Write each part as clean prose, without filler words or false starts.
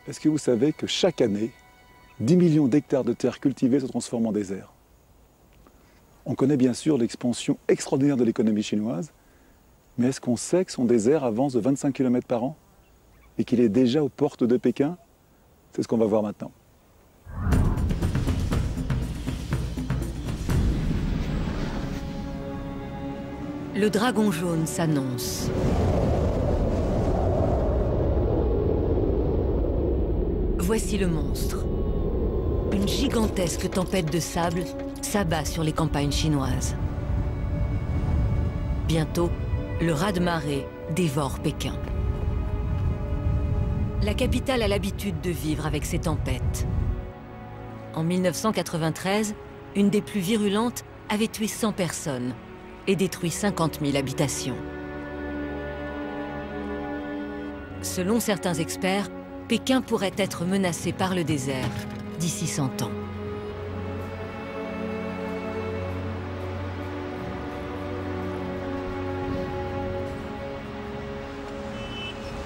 Est-ce que vous savez que chaque année, 10 millions d'hectares de terres cultivées se transforment en désert? On connaît bien sûr l'expansion extraordinaire de l'économie chinoise, mais est-ce qu'on sait que son désert avance de 25 km par an et qu'il est déjà aux portes de Pékin? C'est ce qu'on va voir maintenant. Le dragon jaune s'annonce. Voici le monstre. Une gigantesque tempête de sable s'abat sur les campagnes chinoises. Bientôt, le raz-de-marée dévore Pékin. La capitale a l'habitude de vivre avec ces tempêtes. En 1993, une des plus virulentes avait tué 100 personnes et détruit 50 000 habitations. Selon certains experts, Pékin pourrait être menacé par le désert d'ici 100 ans.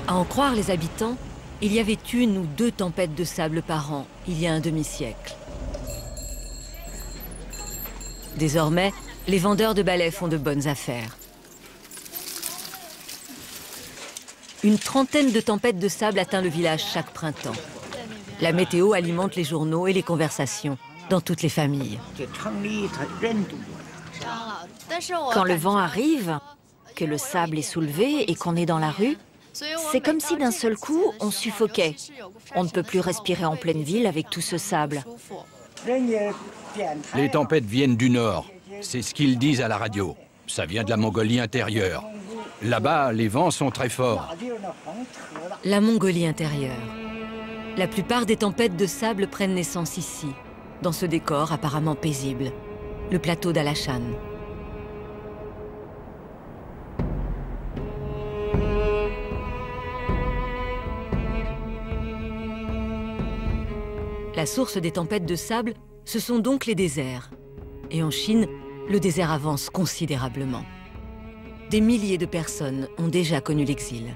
À en croire les habitants, il y avait une ou deux tempêtes de sable par an, il y a un demi-siècle. Désormais, les vendeurs de balais font de bonnes affaires. Une trentaine de tempêtes de sable atteint le village chaque printemps. La météo alimente les journaux et les conversations dans toutes les familles. Quand le vent arrive, que le sable est soulevé et qu'on est dans la rue, c'est comme si d'un seul coup, on suffoquait. On ne peut plus respirer en pleine ville avec tout ce sable. Les tempêtes viennent du nord. C'est ce qu'ils disent à la radio. Ça vient de la Mongolie intérieure. Là-bas, les vents sont très forts. La Mongolie intérieure. La plupart des tempêtes de sable prennent naissance ici, dans ce décor apparemment paisible, le plateau d'Alashan. La source des tempêtes de sable, ce sont donc les déserts. Et en Chine, le désert avance considérablement. Des milliers de personnes ont déjà connu l'exil.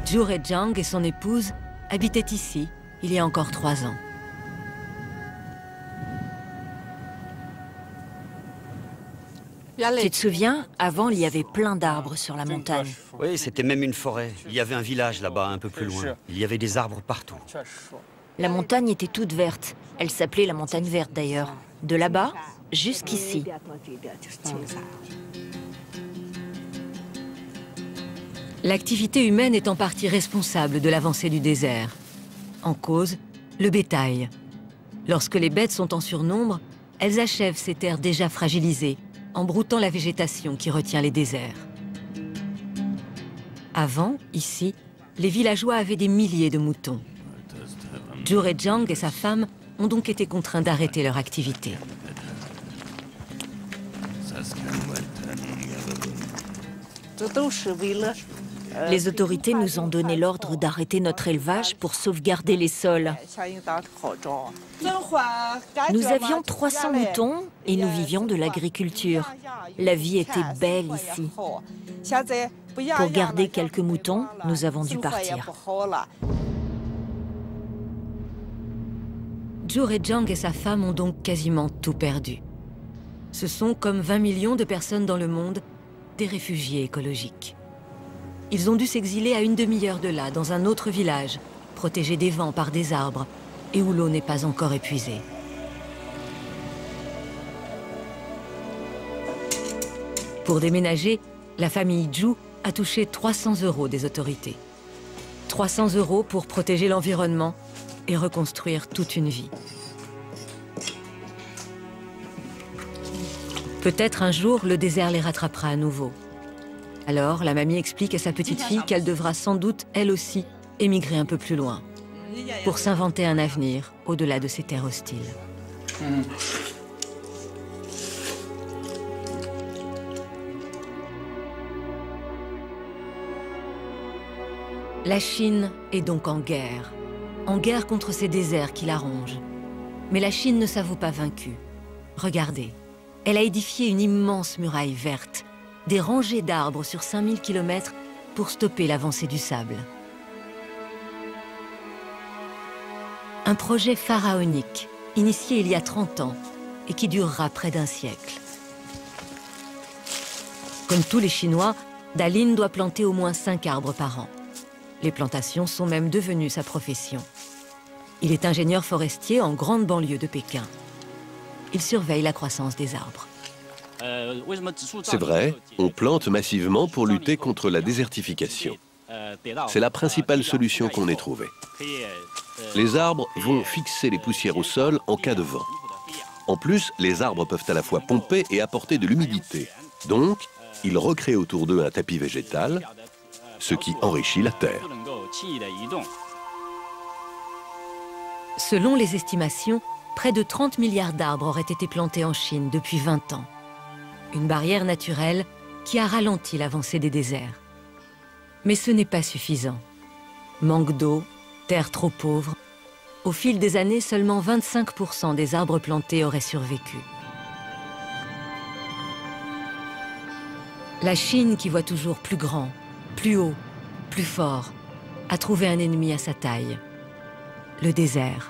Zhu Rejiang et son épouse habitaient ici il y a encore 3 ans. Tu te souviens, avant, il y avait plein d'arbres sur la montagne. Oui, c'était même une forêt. Il y avait un village là-bas, un peu plus loin. Il y avait des arbres partout. La montagne était toute verte. Elle s'appelait la montagne verte d'ailleurs. De là-bas jusqu'ici. L'activité humaine est en partie responsable de l'avancée du désert. En cause, le bétail. Lorsque les bêtes sont en surnombre, elles achèvent ces terres déjà fragilisées, en broutant la végétation qui retient les déserts. Avant, ici, les villageois avaient des milliers de moutons. Zhu Rejiang et sa femme ont donc été contraints d'arrêter leur activité. Les autorités nous ont donné l'ordre d'arrêter notre élevage pour sauvegarder les sols. Nous avions 300 moutons et nous vivions de l'agriculture. La vie était belle ici. Pour garder quelques moutons, nous avons dû partir. Zhu Rejiang et sa femme ont donc quasiment tout perdu. Ce sont, comme 20 millions de personnes dans le monde, des réfugiés écologiques. Ils ont dû s'exiler à une demi-heure de là, dans un autre village, protégé des vents par des arbres, et où l'eau n'est pas encore épuisée. Pour déménager, la famille Zhu a touché 300 € des autorités. 300 € pour protéger l'environnement et reconstruire toute une vie. Peut-être un jour, le désert les rattrapera à nouveau. Alors, la mamie explique à sa petite fille qu'elle devra sans doute, elle aussi, émigrer un peu plus loin, pour s'inventer un avenir au-delà de ces terres hostiles. La Chine est donc en guerre contre ces déserts qui la rongent. Mais la Chine ne s'avoue pas vaincue. Regardez, elle a édifié une immense muraille verte, des rangées d'arbres sur 5000 km pour stopper l'avancée du sable. Un projet pharaonique, initié il y a 30 ans et qui durera près d'un siècle. Comme tous les Chinois, Dalin doit planter au moins 5 arbres par an. Les plantations sont même devenues sa profession. Il est ingénieur forestier en grande banlieue de Pékin. Il surveille la croissance des arbres. C'est vrai, on plante massivement pour lutter contre la désertification. C'est la principale solution qu'on ait trouvée. Les arbres vont fixer les poussières au sol en cas de vent. En plus, les arbres peuvent à la fois pomper et apporter de l'humidité. Donc, ils recréent autour d'eux un tapis végétal, ce qui enrichit la terre. Selon les estimations, près de 30 milliards d'arbres auraient été plantés en Chine depuis 20 ans. Une barrière naturelle qui a ralenti l'avancée des déserts. Mais ce n'est pas suffisant. Manque d'eau, terre trop pauvre. Au fil des années, seulement 25% des arbres plantés auraient survécu. La Chine, qui voit toujours plus grand, plus haut, plus fort, a trouvé un ennemi à sa taille. Le désert.